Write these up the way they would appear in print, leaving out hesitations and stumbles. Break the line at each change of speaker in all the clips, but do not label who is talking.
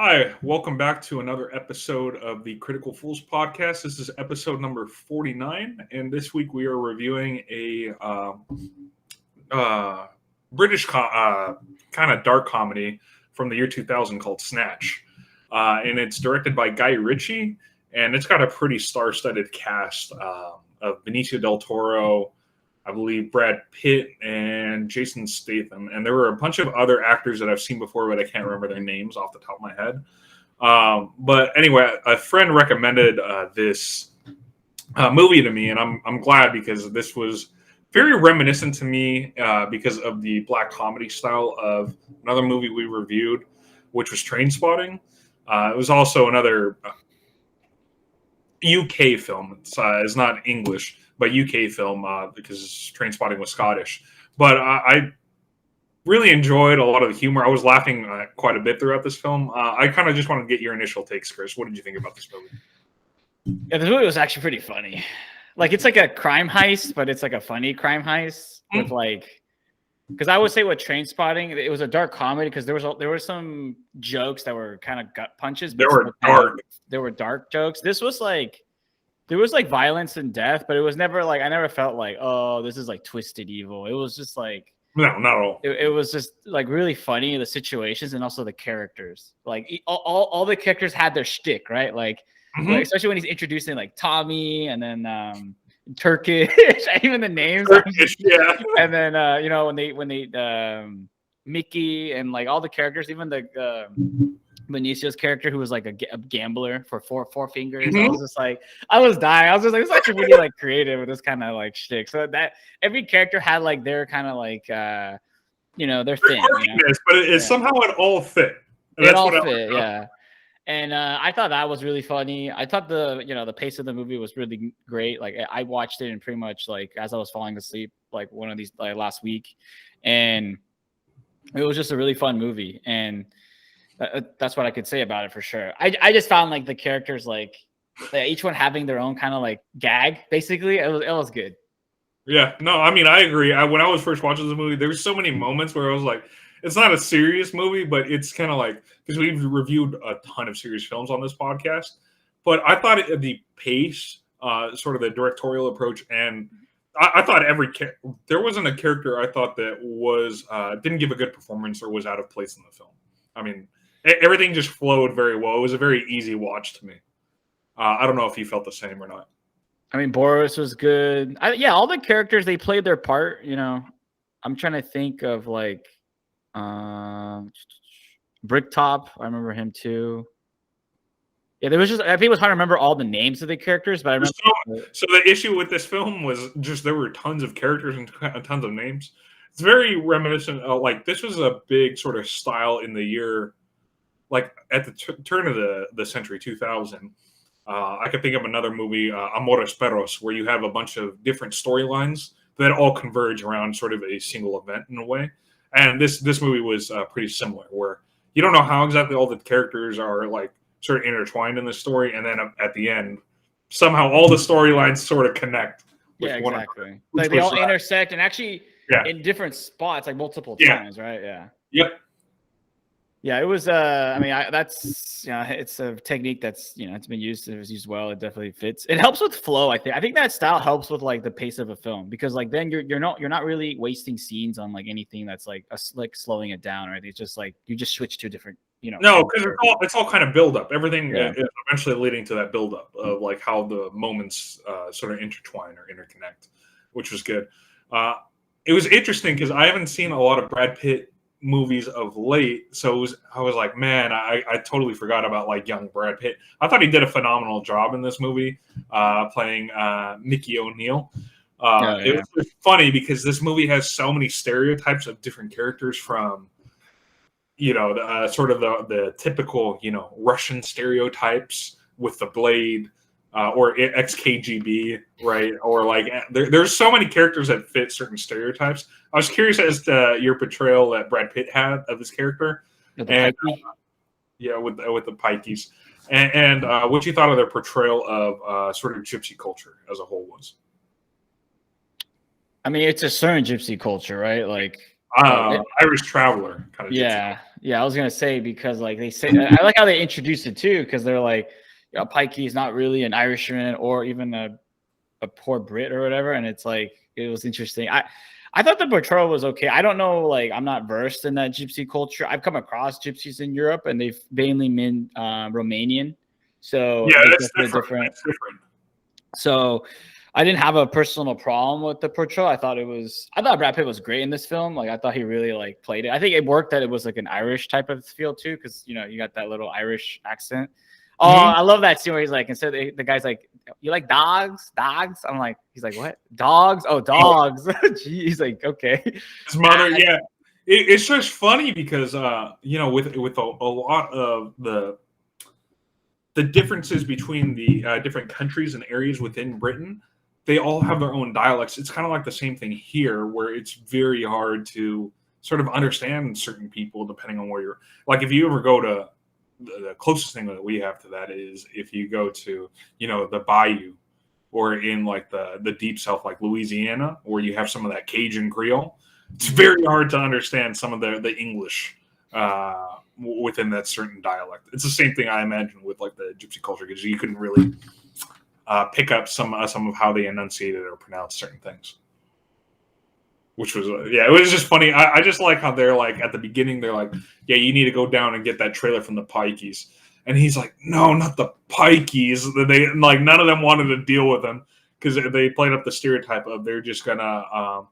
Hi, welcome back to another episode of the Critical Fools podcast. This is episode number 49, and this week we are reviewing a British kind of dark comedy from the year 2000 called Snatch. And it's directed by Guy Ritchie, and it's got a pretty star-studded cast of Benicio del Toro, I believe Brad Pitt, and Jason Statham. And there were a bunch of other actors that I've seen before, but I can't remember their names off the top of my head. But anyway, a friend recommended this movie to me, and I'm glad because this was very reminiscent to me because of the black comedy style of another movie we reviewed, which was Trainspotting. It was also another UK film. It's not English, but UK film because Trainspotting was Scottish. But I really enjoyed a lot of the humor. I was laughing quite a bit throughout this film. I kind of just want to get your initial takes, Chris. What did you think about this movie?
Yeah, the movie was actually pretty funny. Like, it's like a crime heist, but it's like a funny crime heist with because I would say with Trainspotting, it was a dark comedy because there were some jokes that were kind of gut punches.
They were dark.
There were dark jokes. This was like, there was like violence and death, but it was never like, I never felt like, oh, this is like twisted evil. It was just like,
no, not at all.
It was just like really funny, the situations and also the characters. Like all the characters had their shtick, right? Like, especially when he's introducing like Tommy and then Turkish, even the names.
Turkish, yeah.
And then when they Mickey and like all the characters, even the Benicio's character who was like a gambler for four fingers. I was just like, I was dying. I was just like, it's actually really like creative with this kind of like shtick. So that every character had like their kind of like their thing.
But somehow it all fit.
It all fit, yeah. And I thought that was really funny. I thought the pace of the movie was really great. Like, I watched it in pretty much like as I was falling asleep, like one of these like last week, and it was just a really fun movie. And that's what I could say about it for sure. I just found like the characters like each one having their own kind of like gag. Basically, it was good.
Yeah, no, I mean I agree. When I was first watching the movie, there were so many moments where I was like, it's not a serious movie, but it's kind of like, because we've reviewed a ton of serious films on this podcast. But I thought the pace, sort of the directorial approach, and I thought there wasn't a character I thought that was didn't give a good performance or was out of place in the film. I mean, everything just flowed very well. It was a very easy watch to me. I don't know if you felt the same or not.
I mean, Boris was good. All the characters, they played their part. I'm trying to think of like Bricktop. I remember him too. Yeah, I think it was hard to remember all the names of the characters, but I remember.
So the issue with this film was just there were tons of characters and tons of names. It's very reminiscent of like this was a big sort of style in the year, like at the turn of the century 2000. I could think of another movie, Amores Perros, where you have a bunch of different storylines that all converge around sort of a single event in a way. And this movie was pretty similar, where you don't know how exactly all the characters are like sort of intertwined in the story, and then at the end, somehow all the storylines sort of connect.
Yeah, exactly. Like they all intersect, and actually in different spots, like multiple times, right? Yeah.
Yep.
Yeah, it was. That's it's a technique that's it's been used. It was used well. It definitely fits. It helps with flow. I think that style helps with like the pace of a film because like then you're not really wasting scenes on like anything that's like slowing it down, right? It's just like you just switch to a different.
No, because it's all kind of build up. Everything is eventually leading to that build up of like how the moments sort of intertwine or interconnect, which was good. It was interesting because I haven't seen a lot of Brad Pitt movies of late, so I was like, man, I totally forgot about like young Brad Pitt. I thought he did a phenomenal job in this movie, playing Mickey O'Neill. It was funny because this movie has so many stereotypes of different characters from sort of the typical Russian stereotypes with the blade or ex-KGB, right? Or like there's so many characters that fit certain stereotypes. I was curious as to your portrayal that Brad Pitt had of this character, with the pikeys, and what you thought of their portrayal of sort of gypsy culture as a whole was.
I mean, it's a certain gypsy culture, right? Like
Irish Traveler kind of gypsy.
Yeah. I was gonna say because like they say, I like how they introduced it too because they're like, Pikey is not really an Irishman or even a poor Brit or whatever, and it's like it was interesting. I thought the portrayal was okay. I don't know, like I'm not versed in that gypsy culture. I've come across gypsies in Europe, and they've mainly been Romanian, so
Yeah,
it's
that's
definitely
different. That's different.
So I didn't have a personal problem with the portrayal. I thought Brad Pitt was great in this film. Like I thought he really like played it. I think it worked that it was like an Irish type of feel too, because you got that little Irish accent. Oh, I love that scene where he's like, instead of the guy's like, "You like dogs? Dogs?" I'm like, he's like, "What? Dogs? Oh, dogs." He's like, "Okay."
His mother, yeah. It's just funny because with a lot of the differences between the different countries and areas within Britain, they all have their own dialects. It's kind of like the same thing here, where it's very hard to sort of understand certain people depending on where you're. Like if you ever go to the closest thing that we have to that is if you go to the Bayou or in like the deep south like Louisiana where you have some of that Cajun Creole. It's very hard to understand some of the English within that certain dialect. It's the same thing I imagine with like the gypsy culture because you couldn't really pick up some of how they enunciated or pronounced certain things. Which was, it was just funny. I just like how they're like, at the beginning, they're like, yeah, you need to go down and get that trailer from the Pikeys. And he's like, no, not the Pikeys. They like, none of them wanted to deal with him because they played up the stereotype of they're just going to,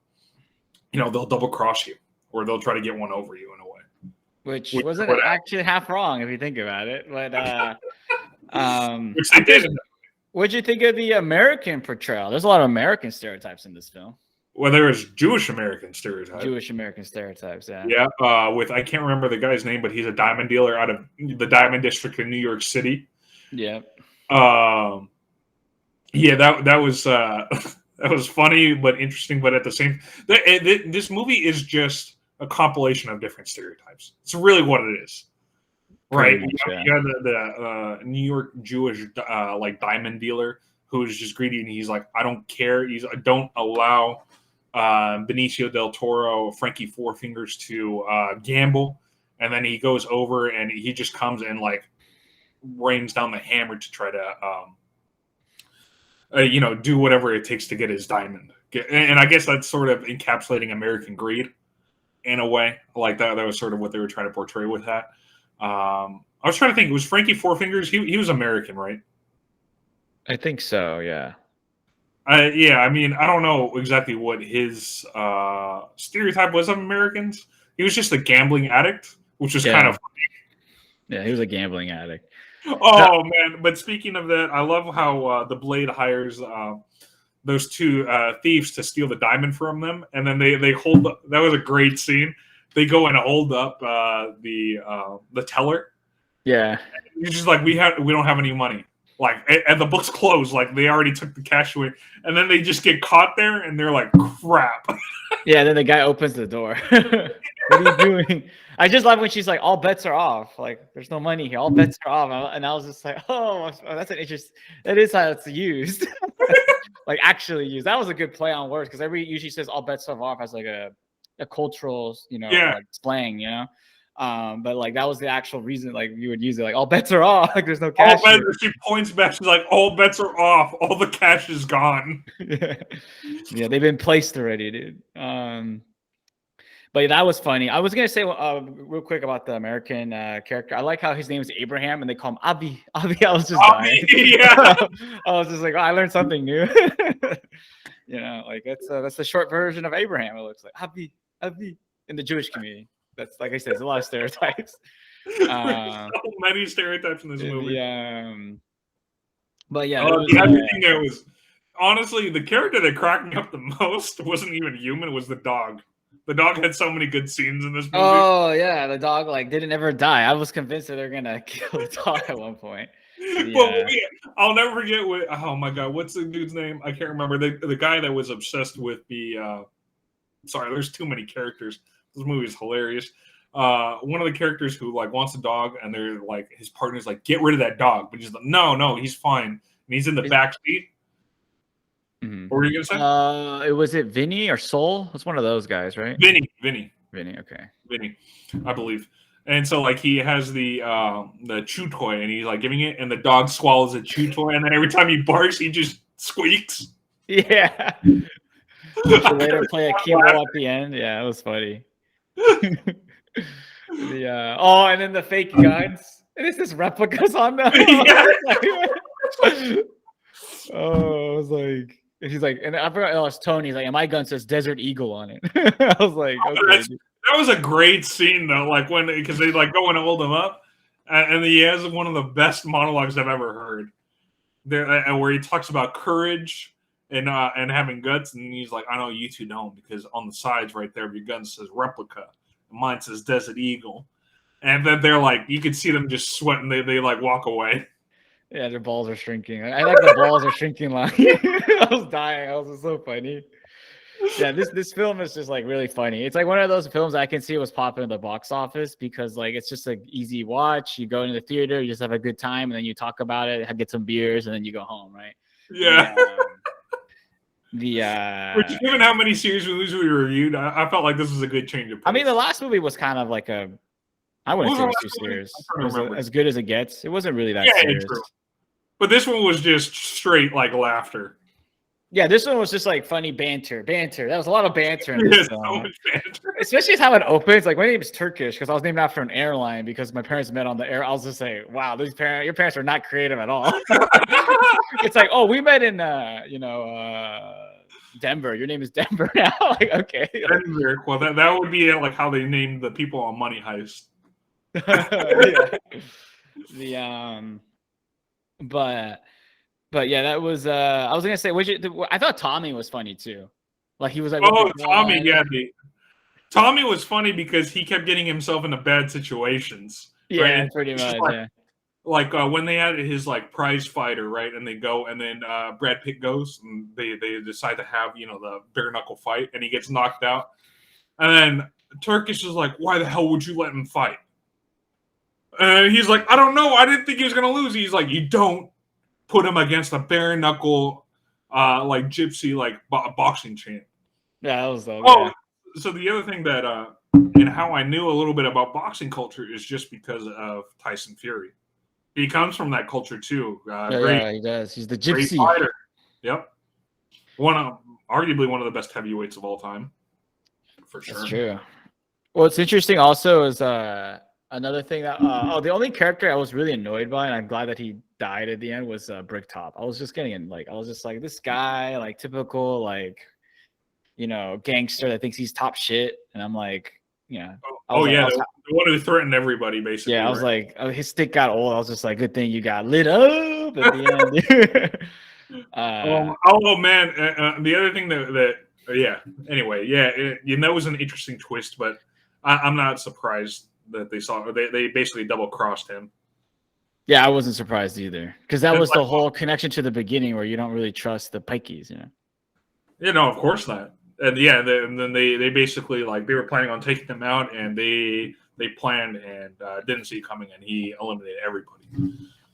they'll double cross you or they'll try to get one over you in a way.
Which wasn't actually half wrong if you think about it. But,
which they did.
What'd you think of the American portrayal? There's a lot of American stereotypes in this film.
Well, there was Jewish American stereotypes.
Jewish American stereotypes, yeah.
Yeah, with I can't remember the guy's name, but he's a diamond dealer out of the Diamond District in New York City.
Yeah.
That was that was funny but interesting. But at the same, this movie is just a compilation of different stereotypes. It's really what it is, right? You got the New York Jewish like diamond dealer who's just greedy and he's like, I don't care. I don't allow Benicio del Toro, Frankie Four Fingers to gamble, and then he goes over and he just comes and like rains down the hammer to try to do whatever it takes to get his diamond. And I guess that's sort of encapsulating American greed in a way. Like that was sort of what they were trying to portray with that. I was trying to think, was Frankie Four Fingers, he was American, right?
I think so, yeah.
I mean, I don't know exactly what his stereotype was of Americans. He was just a gambling addict, which was kind of funny.
Yeah, he was a gambling addict.
Oh, man. But speaking of that, I love how the Blade hires those two thieves to steal the diamond from them. And then they hold up. That was a great scene. They go and hold up the teller.
Yeah.
He's just like, we don't have any money. Like, and the book's closed. Like, they already took the cash away. And then they just get caught there, and they're like, crap.
Yeah, then the guy opens the door. What are you doing? I just love when she's like, all bets are off. Like, there's no money here. All bets are off. And I was just like, oh, that's an interesting. That is how it's used. Like, actually used. That was a good play on words, because everybody usually says all bets are off as like a cultural, like slang, but like that was the actual reason, like you would use it, like all bets are off, like there's no cash.
She points back, she's like, all bets are off, all the cash is gone.
Yeah, they've been placed already, dude. But that was funny. I was gonna say real quick about the American character. I like how his name is Abraham and they call him Abi. I was just dying. Yeah. I was just like, I learned something new. Like that's the short version of Abraham. It looks like Abi in the Jewish community. That's, like I said, there's a lot of stereotypes.
So many stereotypes in this movie.
But yeah,
everything there was, honestly, the character that cracked me up the most wasn't even human. It was the dog. The dog had so many good scenes in this movie.
Oh yeah, the dog like didn't ever die. I was convinced that they're gonna kill the dog at one point.
Well, I'll never forget oh my god, what's the dude's name? I can't remember. The guy that was obsessed with the sorry, there's too many characters. This movie is hilarious. One of the characters who like wants a dog, and they're like, his partner's like, get rid of that dog, but he's like, no, he's fine, and he's in the back seat. Mm-hmm. What were you gonna say?
Was it Vinny or Soul? It's one of those guys, right?
Vinny.
Vinny, okay.
Vinny, I believe. And so like he has the chew toy, and he's like giving it, and the dog swallows a chew toy, and then every time he barks, he just squeaks.
Yeah. She later play a keyboard at the end. Yeah, it was funny. And then the fake guns. And it's just replicas on them.
Yeah.
Oh, I was like, and he's like, and I forgot it was Tony. He's like, and my gun says Desert Eagle on it. I was like, okay.
That was a great scene though, like because they like go and hold him up, and he has one of the best monologues I've ever heard. There, where he talks about courage and having guts, and he's like, I know you two don't, because on the sides right there of your gun says replica, and mine says Desert Eagle, and then they're like, you can see them just sweating. They like walk away.
Yeah, their balls are shrinking. I like the balls are shrinking line. I was dying. I was so funny. Yeah, this film is just like really funny. It's like one of those films I can see was popping in the box office because like it's just an easy watch. You go into the theater, you just have a good time, and then you talk about it, get some beers, and then you go home, right?
Yeah.
Which,
given how many series movies we reviewed, I felt like this was a good change of pace.
I mean, the last movie was kind of like I wouldn't say it was too serious. It was as good as it gets. It wasn't really that serious.
True. But this one was just straight like laughter.
Yeah, this one was just like funny banter. There was a lot of banter in this film. So much banter. Especially how it opens. Like my name is Turkish because I was named after an airline because my parents met on the air. I was just like, wow, your parents are not creative at all. It's like, oh, we met in Denver. Your name is Denver now. Like, okay.
Denver. Well, that would be like how they named the people on Money Heist.
But yeah, that was I was gonna say, I thought Tommy was funny too. Like he was like,
oh, Tommy, yeah, Tommy was funny because he kept getting himself into bad situations.
Yeah,
right?
Pretty much.
Like,
yeah.
Like when they had his like prize fighter, right? And they go, and then Brad Pitt goes, and they decide to have the bare knuckle fight, and he gets knocked out, and then Turkish is like, "Why the hell would you let him fight?" And he's like, "I don't know. I didn't think he was gonna lose." He's like, "You don't put him against a bare knuckle, like gypsy, like boxing champ."
Yeah, that was so.
Oh, so the other thing that and how I knew a little bit about boxing culture is just because of Tyson Fury. He comes from that culture too.
Yeah, he does. He's the gypsy
fighter. Yep, arguably one of the best heavyweights of all time, for sure.
That's true. What's interesting also is another thing that the only character I was really annoyed by, and I'm glad that he died at the end, was Bricktop. I was just getting in I was just like, this guy, like typical gangster that thinks he's top shit, and I'm like, the one who threatened
everybody, basically.
Yeah, I was like, his stick got old. I was just like, good thing you got lit up at the end.
Man, the other thing that was an interesting twist, but I'm not surprised that they basically double crossed him.
Yeah, I wasn't surprised either, because that was the whole connection to the beginning where you don't really trust the pikeys,
of course not. And then they basically they were planning on taking him out, and they planned and didn't see it coming, and he eliminated everybody.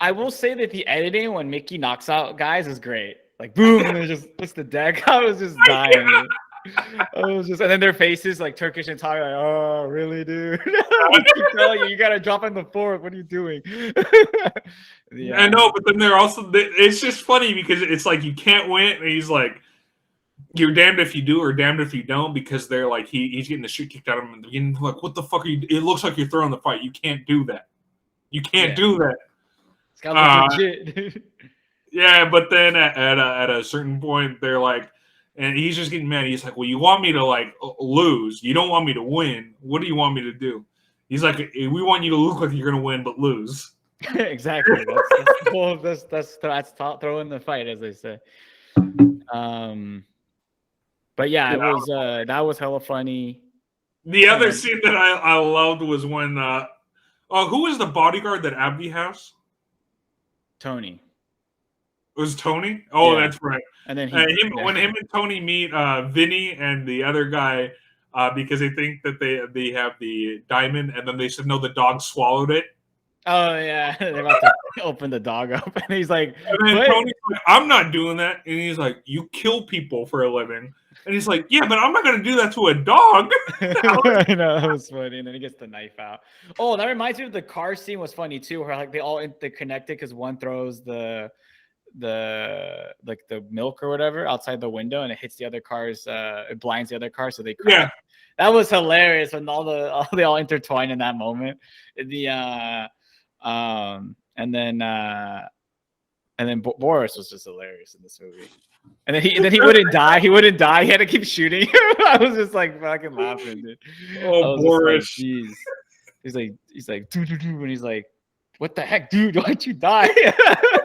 I will say that the editing when Mickey knocks out guys is great. Like boom, and it's the deck. I was just dying. And then their faces, like Turkish and Thai, like, oh really, dude? You gotta drop in the fourth. What are you doing?
Yeah. I know, but then they're also. It's just funny because it's like you can't win, and he's like, you're damned if you do or damned if you don't, because they're like he's getting the shit kicked out of him in the beginning. Like, what the fuck are you? It looks like you're throwing the fight. You can't do that. You can't do that.
It's gotta look legit.
Yeah, but then at a certain point, they're like, and he's just getting mad. He's like, well, you want me to lose? You don't want me to win. What do you want me to do? He's like, we want you to look like you're gonna win but lose.
Exactly. That's throwing the fight, as they say. But yeah, it was that was hella funny.
The other scene that I loved was when who was the bodyguard that Abdi has?
Tony.
It was Tony? Oh, yeah. That's right.
And then
when him and Tony meet Vinny and the other guy, because they think that they have the diamond, and then they said no, the dog swallowed it.
Oh yeah, they're about to open the dog up, and he's like,
and then Tony's like, I'm not doing that, and he's like, you kill people for a living, And he's like, yeah, but I'm not going to do that to a dog.
I know, that was funny. And then he gets the knife out. Oh, that reminds me of the car scene was funny too, where like they all interconnected because one throws the like the milk or whatever outside the window and it hits the other cars, it blinds the other car, so they crash.
Yeah.
That was hilarious when they all intertwined in that moment. And then Boris was just hilarious in this movie. And then he wouldn't die. He wouldn't die. He had to keep shooting. I was just like fucking laughing, dude.
Oh, Boris.
Jeez. He's like, and he's like, what the heck, dude? Why'd you die?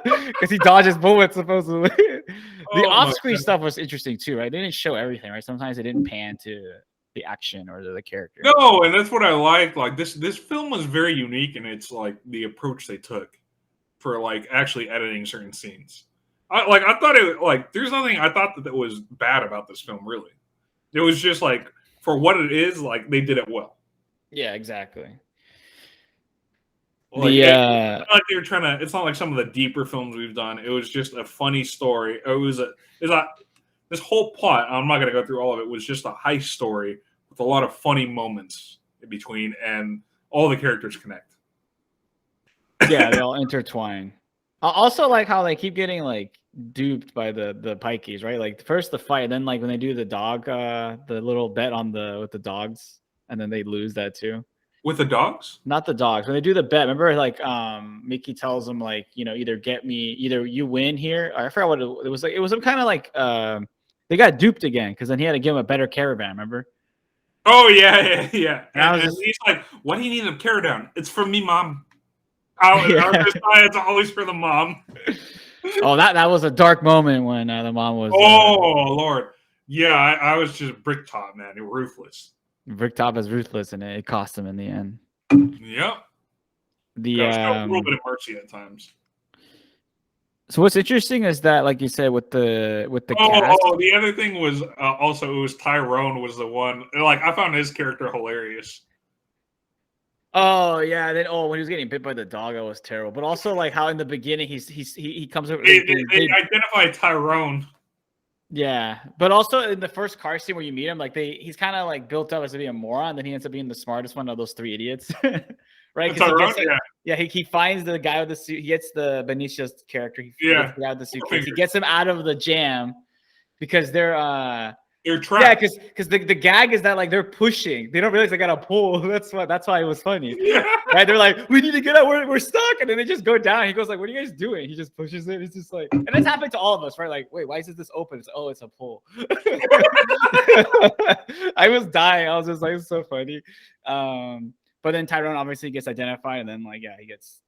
Because he dodges bullets supposedly. The off-screen stuff was interesting too, right? They didn't show everything, right? Sometimes they didn't pan to the action or the character.
No, and that's what I liked. Like this film was very unique in its like the approach they took for like actually editing certain scenes. I thought it like there's nothing I thought that was bad about this film really. It was just like for what it is, like they did it well.
Yeah, exactly.
Like, it's not like they were trying to. It's not like some of the deeper films we've done. It was just a funny story. This whole plot. I'm not going to go through all of it. Was just a heist story with a lot of funny moments in between, and all the characters connect.
Yeah, they all intertwine. I also like how they keep getting like duped by the pikeys, right? Like first the fight, and then like when they do the dog, the little bet on with the dogs, and then they lose that too.
With the dogs?
Not the dogs. When they do the bet, remember like Mickey tells them like, either you win here. Or I forgot what it was like. It was some kind of like they got duped again because then he had to give him a better caravan, remember?
Oh yeah. And
just,
he's like, "Why do you need a caravan? It's for me, mom. It's always for the mom."
Oh, that was a dark moment when the mom was.
Oh Lord, yeah, I was just Bricktop, man. You're ruthless.
Bricktop is ruthless, and it cost him in the end.
Yep.
A
little bit of mercy at times.
So what's interesting is that, like you said, with the cast.
Oh, the other thing was also it was Tyrone was the one. Like I found his character hilarious.
Oh yeah, then when he was getting bit by the dog, that was terrible. But also like how in the beginning he comes over.
They identify Tyrone.
Yeah, but also in the first car scene where you meet him, like he's kind of like built up as to be a moron, then he ends up being the smartest one of those three idiots, right?
Tyrone,
he finds the guy with the suit. He gets the Benicia's character. He gets the guy with the suitcase. He gets him out of the jam because they're trapped. Yeah, because the gag is that like they're pushing. They don't realize they got to pull. That's why it was funny. Yeah. Right? They're like, we need to get out. We're stuck, and then they just go down. He goes like, "What are you guys doing?" He just pushes it. It's just like, and it's happened to all of us, right? Like, wait, why is this open? It's it's a pull. I was dying. I was just like, it's so funny. But then Tyrone obviously gets identified, and then he gets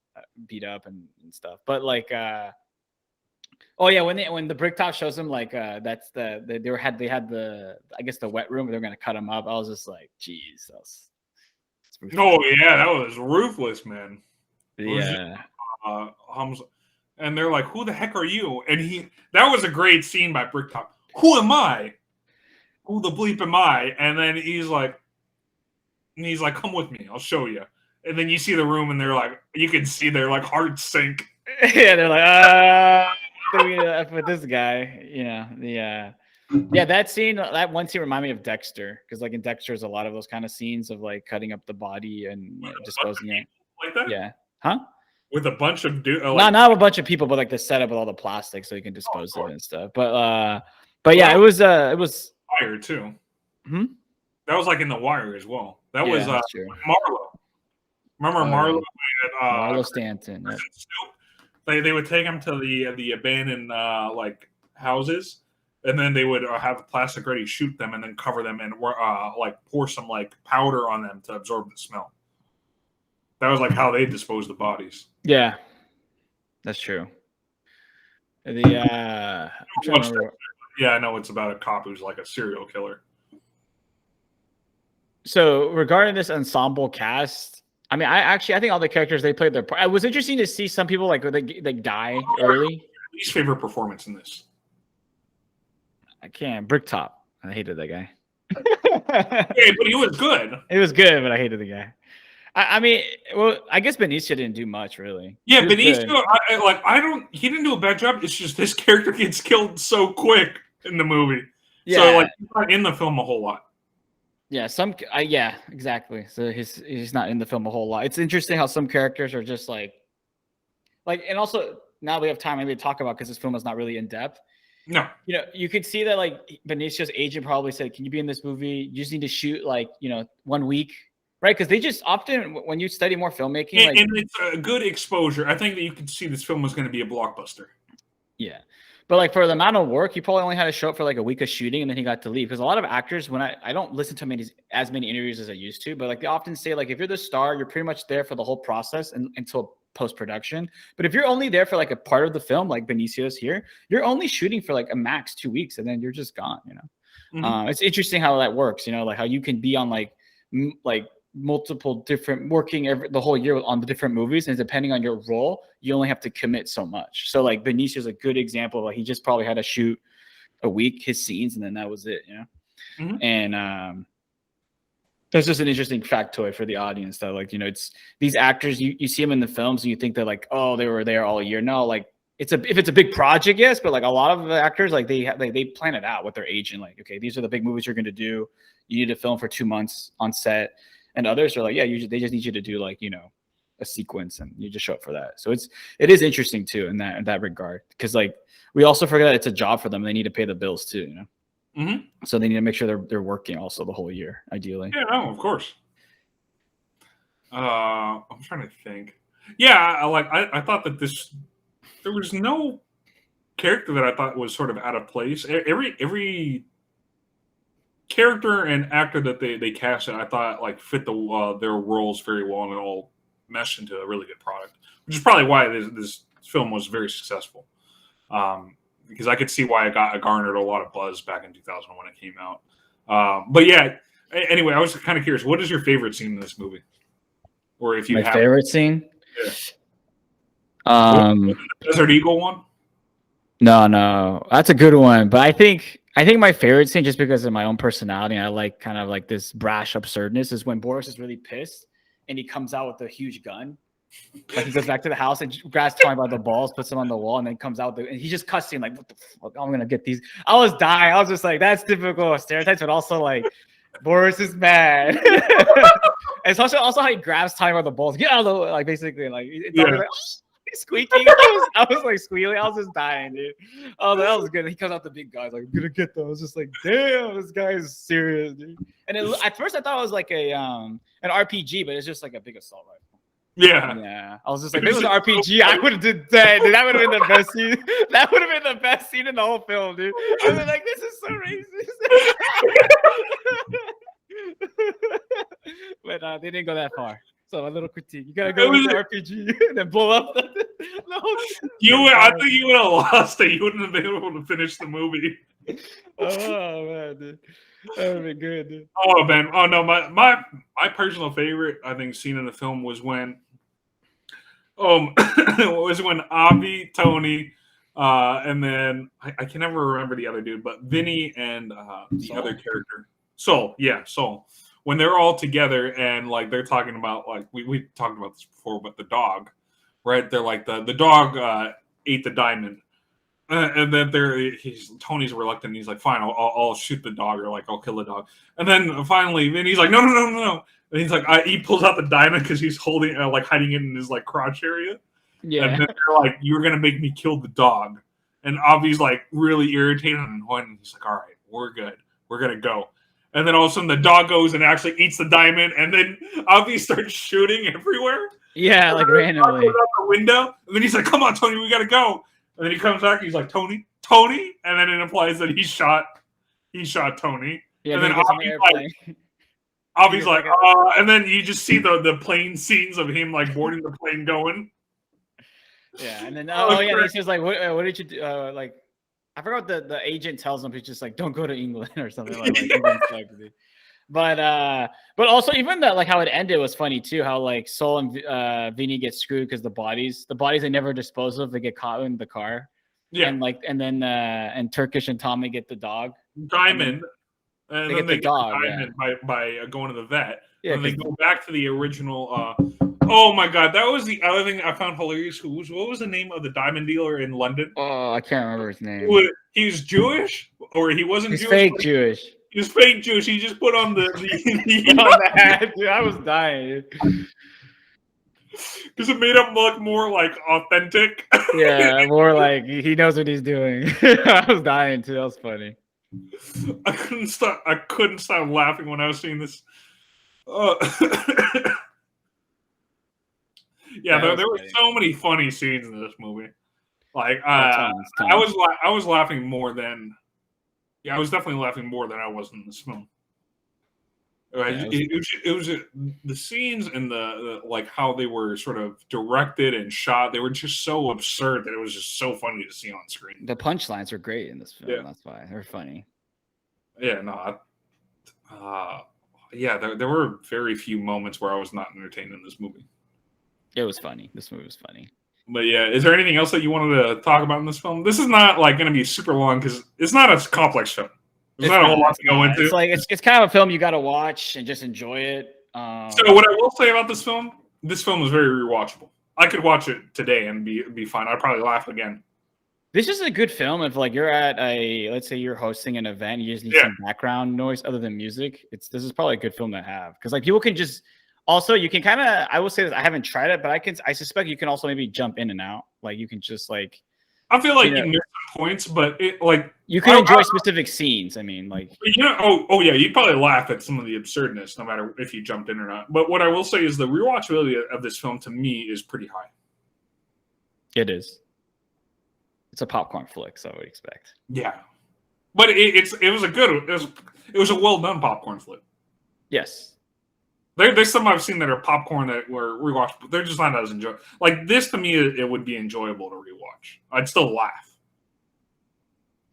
beat up and stuff. But like. Oh yeah, when the Bricktop shows him like that's they had the I guess the wet room, they're gonna cut him up. I was just like, geez,
oh yeah, that was ruthless, man.
Yeah.
And they're like, "Who the heck are you?" And that was a great scene by Bricktop. Who am I? Who the bleep am I? And then he's like, "Come with me, I'll show you." And then you see the room, and they're like, you can see their like hearts sink.
Yeah, they're like, with this guy, that scene, that one scene reminded me of Dexter, because like in Dexter, there's a lot of those kind of scenes of like cutting up the body and disposing it.
Like that?
Yeah. Huh?
With a bunch of
not a bunch of people, but like the setup with all the plastic so you can dispose of it and stuff. But yeah, it was
Wire too.
Hmm?
That was like in The Wire as well. That was Marlo. Remember Marlo?
Marlo Stanton. Yep.
They would take them to the abandoned like houses, and then they would have the plastic ready, shoot them, and then cover them and like pour some like powder on them to absorb the smell. That was like how they disposed the bodies.
Yeah, that's true. I
know it's about a cop who's like a serial killer.
So regarding this ensemble cast. I mean, I think all the characters, they played their part. It was interesting to see some people like they die early.
Least favorite performance in this?
I can't. Bricktop. I hated that guy.
Hey, but he was good.
It was good, but I hated the guy. I mean, well, I guess Benicio didn't do much really.
Yeah, Benicio. He didn't do a bad job. It's just his character gets killed so quick in the movie. So like he's not in the film a whole lot.
Yeah, yeah, exactly. So he's not in the film a whole lot. It's interesting how some characters are just like, and also now we have time maybe to talk about because this film is not really in depth.
No.
You know, you could see that like Benicio's agent probably said, "Can you be in this movie? You just need to shoot like 1 week." Right, because they just often, when you study more filmmaking,
and it's a good exposure. I think that you could see this film was going to be a blockbuster.
Yeah, but like for the amount of work, he probably only had to show up for like a week of shooting, and then he got to leave. Because a lot of actors, when I don't listen to as many interviews as I used to, but like they often say like if you're the star, you're pretty much there for the whole process until post-production. But if you're only there for like a part of the film, like Benicio's here, you're only shooting for like a max 2 weeks, and then you're just gone. It's interesting how that works. Like how you can be on like multiple different working the whole year on the different movies, and depending on your role you only have to commit so much. So like Benicio is a good example. Like he just probably had to shoot a week his scenes and then that was it. And that's just an interesting factoid for the audience that like it's these actors, you see them in the films and you think they're like, oh, they were there all year. No, like if it's a big project, yes, but like a lot of the actors, like they plan it out with their agent, like, okay, these are the big movies you're going to do, you need to film for 2 months on set. And others are like, yeah, they just need you to do like, a sequence and you just show up for that. So it is interesting too in that regard. Because like we also forget that it's a job for them. They need to pay the bills too, So they need to make sure they're working also the whole year, ideally.
Yeah, no, of course. I'm trying to think. Yeah, I thought that there was no character that I thought was sort of out of place. Every character and actor that they casted, I thought like fit their roles very well, and it all meshed into a really good product, which is probably why this film was very successful. Because I could see why it garnered a lot of buzz back in 2000 when it came out. But yeah, anyway, I was kind of curious. What is your favorite scene in this movie? Or if you have
favorite scene?
Yeah. The Desert Eagle one?
No, that's a good one. But I think my favorite scene, just because of my own personality, I like kind of like this brash absurdness, is when Boris is really pissed and he comes out with a huge gun. Like he goes back to the house and grabs Tommy by the balls, puts him on the wall, and then comes out and he's just cussing like, "What the fuck? I'm gonna get these." I was dying. I was just like, that's typical Stereotypes, but also like Boris is mad. And it's also how he grabs Tommy by the balls. Get out of the way, like basically like it's like, he's squeaking. I was like squealing. I was just dying, dude. Oh, that was good. He comes out the big guys like, I'm gonna get them. I was just like, damn, this guy is serious, dude. And at first I thought it was like an RPG, but it's just like a big assault rifle. Yeah. I was just like, if it was an RPG, I would have did that. Dude, that would have been the best scene. That would have been the best scene in the whole film, dude. I was like, this is so racist. But they didn't go that far. So a little critique. You gotta go with the RPG and then blow up. I think
you would have lost it. You wouldn't have been able to finish the movie.
Oh man, dude. That would have been good, dude.
Oh man. Oh no, my personal favorite, I think, scene in the film was when Avi, Tony, and then I can never remember the other dude, but Vinny and the other character. Soul. When they're all together and like they're talking about like we talked about this before, but the dog, right? They're like the dog ate the diamond, and then Tony's reluctant. He's like, fine, I'll shoot the dog, or like I'll kill the dog. And then finally, Vinny's like, no. And he's like, he pulls out the diamond because he's holding like hiding it in his like crotch area.
Yeah.
And then they're like, you're gonna make me kill the dog. And Avi's like really irritated and annoyed. He's like, all right, we're good. We're gonna go. And then all of a sudden the dog goes and actually eats the diamond, and then Avi starts shooting everywhere.
Yeah, like randomly.
Out the window, and then he's like, "Come on, Tony, we gotta go." And then he comes back, and he's like, "Tony," and then it implies that he shot Tony.
Yeah,
and then Avi's like, and then you just see the plane scenes of him like boarding the plane going.
Yeah, and then he's just like, what did you do? Like, I forgot what the agent tells him. He's just like, don't go to England or something like that. But also even that, like how it ended was funny too. How like Sol and Vinny get screwed because the bodies they never dispose of. They get caught in the car. Yeah, and then Turkish and Tommy get the dog
diamond, and
they
then
get the dog
by going to the vet.
Yeah,
and they go back to the original. Oh my god, that was the other thing I found hilarious. What was the name of the diamond dealer in London?
Oh, I can't remember his name.
He was Jewish. or he wasn't
He's
Jewish.
fake Jewish.
He was fake Jewish. He just put on the
Dude, I was dying.
because it made him look more like authentic.
Yeah, more like he knows what he's doing. I was dying too. That was funny.
I couldn't stop laughing when I was seeing this. Uh, yeah, there were so many funny scenes in this movie. Like,
tons.
I was laughing more than. Yeah, I was definitely laughing more than I was in this film. Right,
Yeah,
it was the scenes and the like how they were sort of directed and shot. They were just so absurd that it was just so funny to see on screen.
the punchlines were great in this film.
Yeah.
That's why they're funny.
Yeah, no, yeah, there were very few moments where I was not entertained in this movie.
It was funny. This movie was funny.
But yeah, is there anything else that you wanted to talk about in this film? This is not like going to be super long because it's not a complex film. There's not a whole lot to go into.
It's like it's kind of a film you got to watch and just enjoy it.
So what I will say about this film is very rewatchable. I could watch it today and be fine. I'd probably laugh again.
This is a good film if like you're at let's say you're hosting an event, you just need some background noise other than music. This is probably a good film to have because like people can just also you can kind of I will say this, I haven't tried it, but I suspect you can also maybe jump in and out. Like you can just like
I feel like you miss some points, but it like
you can enjoy specific scenes. I mean, like
oh yeah, you'd probably laugh at some of the absurdness, no matter if you jumped in or not. But what I will say is the rewatchability of this film to me is pretty high.
It is. It's a popcorn flick, so I would expect.
Yeah, but it was a well done popcorn flick.
Yes.
There's some I've seen that are popcorn that were rewatched, but they're just not as enjoyable. Like this, to me, it would be enjoyable to rewatch. I'd still laugh.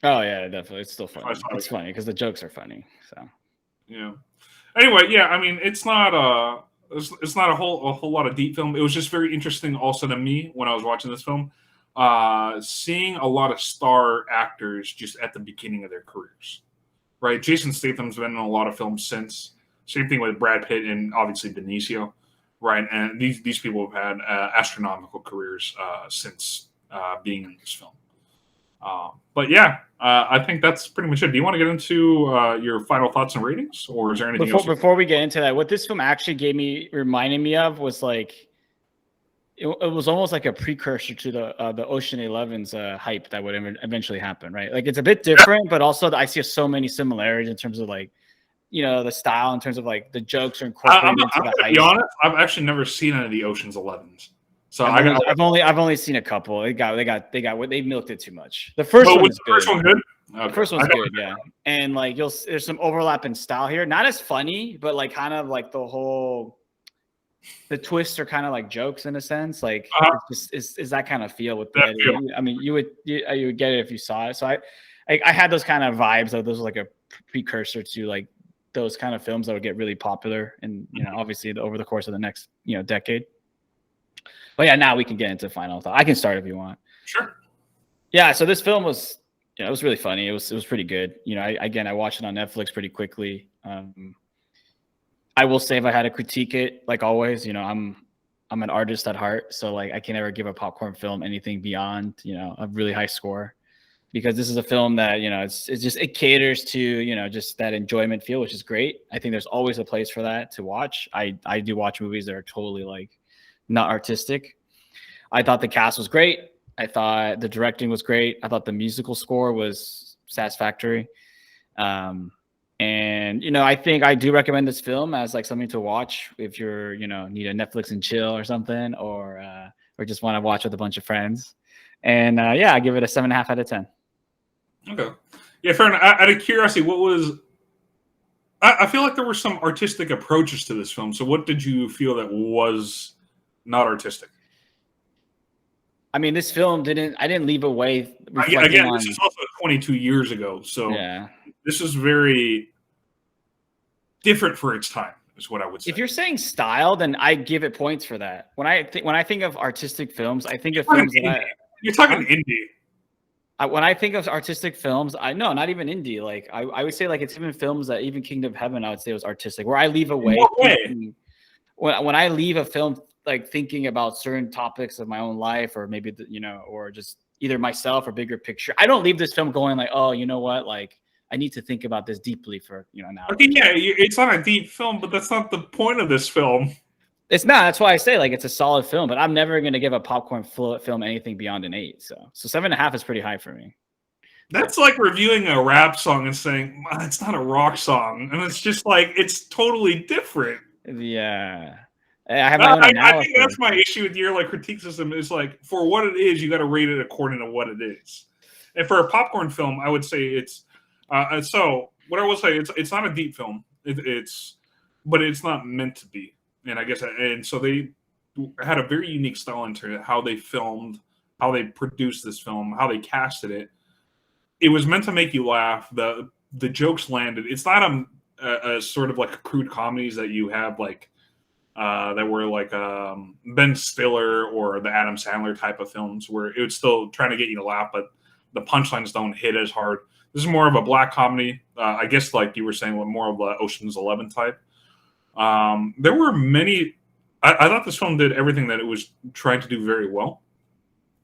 Oh yeah, definitely. It's still funny. It's funny because the jokes are funny. So
yeah. Anyway, yeah. I mean, it's not a whole lot of deep film. It was just very interesting, also to me when I was watching this film, seeing a lot of star actors just at the beginning of their careers. Right, Jason Statham's been in a lot of films since. Same thing with Brad Pitt and obviously Benicio, right? And these people have had astronomical careers since being in this film. But yeah, I think that's pretty much it. Do you want to get into your final thoughts and ratings, or is there anything else?
Before we get into that, what this film actually reminded me of was like it was almost like a precursor to the Ocean 11's hype that would eventually happen, right? Like it's a bit different, but also I see so many similarities in terms of like. The style in terms of like the jokes are incorporated into the
heist. To be honest, I've actually never seen any of the Ocean's 11s. So
I've only seen a couple. They milked it too much. The first one is good.
First one good?
Okay. The first one's good, yeah. And like there's some overlap in style here. Not as funny, but like kind of like the twists are kind of like jokes in a sense. Like is that kind of feel with the editing. I mean, you would get it if you saw it. So I had those kind of vibes of those like a precursor to like those kind of films that would get really popular and obviously over the course of the next decade. But yeah, now we can get into final thought. I can start if you want.
Sure.
Yeah, so this film was it was really funny. It was pretty good. I watched it on Netflix pretty quickly. I will say if I had to critique it, like always, I'm an artist at heart, so like I can never give a popcorn film anything beyond a really high score. Because this is a film that it caters to just that enjoyment feel, which is great. I think there's always a place for that to watch. I do watch movies that are totally like not artistic. I thought the cast was great. I thought the directing was great. I thought the musical score was satisfactory. And I think I do recommend this film as like something to watch if you're need a Netflix and chill or something, or just want to watch with a bunch of friends. And I give it a 7.5 out of 10.
Okay. Yeah, fair enough. Out of curiosity, what was... I feel like there were some artistic approaches to this film. So what did you feel that was not artistic?
I mean, this film I didn't leave away...
Again, this is also 22 years ago. So this is very different for its time, is what I would say.
If you're saying style, then I give it points for that. When I think of artistic films, I think of films that...
You're talking indie.
When I think of artistic films, not even indie. Like I would say, like it's even films that even Kingdom of Heaven, I would say was artistic. Where I leave away when I leave a film like thinking about certain topics of my own life, or maybe or just either myself or bigger picture. I don't leave this film going like, oh, you know what, like I need to think about this deeply for an hour.
Okay, yeah, it's not a deep film, but that's not the point of this film.
It's not. That's why I say like it's a solid film, but I'm never gonna give a popcorn film anything beyond an 8. So 7.5 is pretty high for me.
That's like reviewing a rap song and saying it's not a rock song, and it's just like it's totally different.
Yeah, I have my own analysis.
I think that's my issue with your like critique system. Is like for what it is, you got to rate it according to what it is. And for a popcorn film, I would say it's. So what I will say, it's not a deep film. But it's not meant to be. And I guess, and so they had a very unique style into how they filmed, how they produced this film, how they casted it. It was meant to make you laugh. The jokes landed. It's not a sort of like crude comedies that you have like that were like Ben Stiller or the Adam Sandler type of films where it was still trying to get you to laugh, but the punchlines don't hit as hard. This is more of a black comedy. I guess like you were saying, more of the Ocean's 11 type. There were many. I thought this film did everything that it was trying to do very well.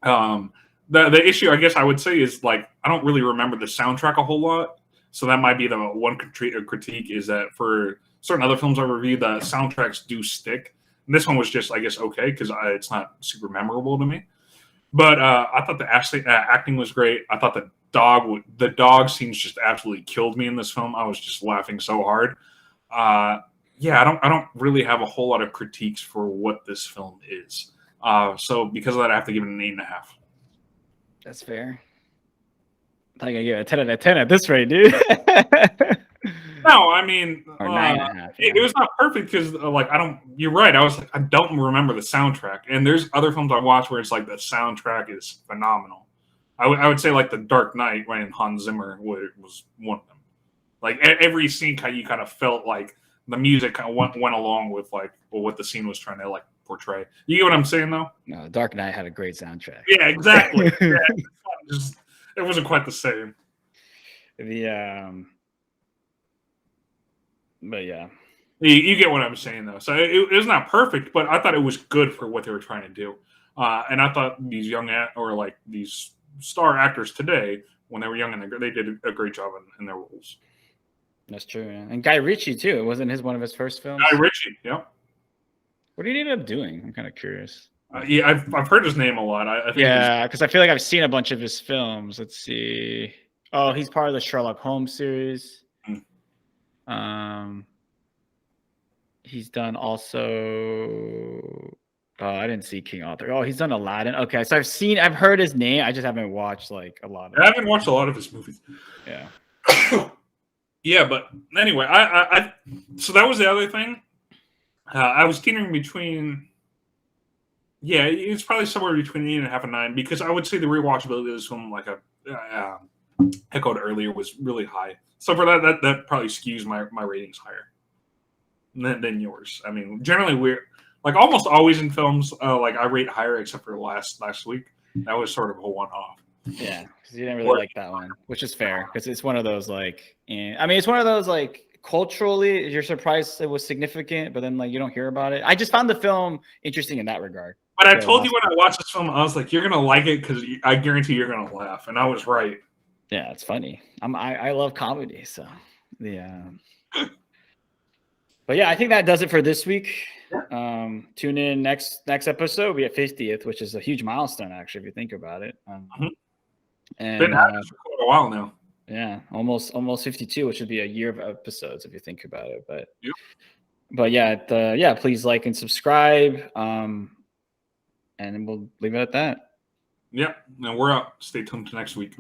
The issue, I guess, I would say is like I don't really remember the soundtrack a whole lot, so that might be the one critique. Is that for certain other films I reviewed, the soundtracks do stick. And this one was just, I guess, okay because it's not super memorable to me. But I thought the acting was great. I thought the dog scenes just absolutely killed me in this film. I was just laughing so hard. Yeah, I don't really have a whole lot of critiques for what this film is. So because of that, I have to give it an 8.5.
That's fair. I think I give it a 10 out of 10 at this rate, dude.
No, I mean,
or 9.5. Yeah.
It was not perfect because, like, you're right. I was like, I don't remember the soundtrack. And there's other films I watched where it's like the soundtrack is phenomenal. I would say like The Dark Knight, when Hans Zimmer was one of them. Like every scene, you kind of felt like the music kind of went along with like what the scene was trying to like portray. You get what I'm saying, though?
No, Dark Knight had a great soundtrack.
Yeah, exactly. Yeah, it wasn't quite the same.
But yeah,
you get what I'm saying, though. So it was not perfect, but I thought it was good for what they were trying to do. And I thought these these star actors today, when they were young and they did a great job in their roles.
That's true, yeah. And Guy Ritchie too. It wasn't one of his first films.
Guy Ritchie, yeah.
What did he end up doing? I'm kind of curious.
Yeah, I've heard his name a lot. I think
because I feel like I've seen a bunch of his films. Let's see. Oh, he's part of the Sherlock Holmes series. He's done also. Oh, I didn't see King Arthur. Oh, he's done Aladdin. Okay, so I've heard his name. I just haven't watched like a lot of.
I haven't watched a lot of his movies.
Yeah.
Yeah, but anyway, so that was the other thing. I was teetering between. Yeah, it's probably somewhere between 8.5 and 9 because I would say the rewatchability of this film, like I echoed earlier, was really high. So for that probably skews my ratings higher than yours. I mean, generally we're like almost always in films, like I rate higher except for last week. That was sort of a one-off.
Yeah, because you didn't really like that one, which is fair because it's one of those like, it's one of those like culturally you're surprised it was significant, but then like you don't hear about it. I just found the film interesting in that regard.
But I told you when I watched this film, I was like, you're gonna like it because I guarantee you're gonna laugh, and I was right.
Yeah, it's funny. I love comedy, so yeah. But yeah, I think that does it for this week. Tune in next episode. We have 50th, which is a huge milestone, actually, if you think about it. And
been happening for quite a while now.
Yeah, almost 52, which would be a year of episodes if you think about it. But yeah, please like and subscribe. And we'll leave it at that.
Yeah, and we're out. Stay tuned to next week.